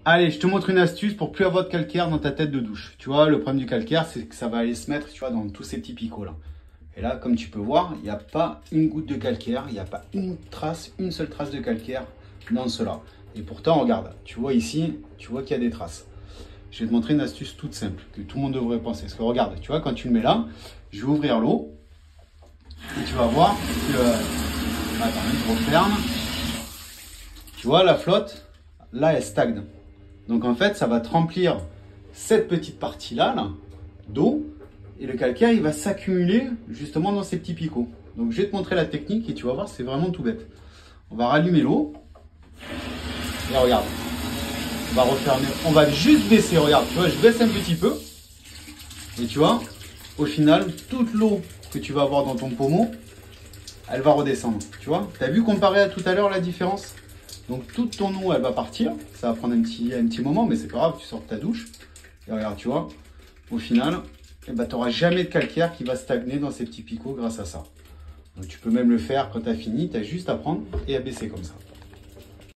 Allez, je te montre une astuce pour plus avoir de calcaire dans ta tête de douche. Tu vois, le problème du calcaire, c'est que ça va aller se mettre, tu vois, dans tous ces petits picots là. Et là, comme tu peux voir, il n'y a pas une goutte de calcaire, il n'y a pas une seule trace de calcaire dans cela. Et pourtant, regarde, tu vois ici, tu vois qu'il y a des traces. Je vais te montrer une astuce toute simple, que tout le monde devrait penser. Parce que regarde, tu vois, quand tu le mets là, je vais ouvrir l'eau. Et tu vas voir que... Attends, je referme. Tu vois, la flotte, là, elle stagne. Donc en fait, ça va te remplir cette petite partie-là là, d'eau. Et le calcaire, il va s'accumuler justement dans ces petits picots. Donc je vais te montrer la technique et tu vas voir, c'est vraiment tout bête. On va rallumer l'eau. Et regarde. On va refermer. On va juste baisser. Regarde, tu vois, je baisse un petit peu. Et tu vois, au final, toute l'eau que tu vas avoir dans ton pommeau, elle va redescendre. Tu vois, tu as vu comparé à tout à l'heure la différence? Donc toute ton eau, elle va partir. Ça va prendre un petit moment, mais c'est pas grave, tu sors de ta douche. Et regarde, tu vois, au final, eh ben, tu n'auras jamais de calcaire qui va stagner dans ces petits picots grâce à ça. Donc tu peux même le faire quand tu as fini, tu as juste à prendre et à baisser comme ça.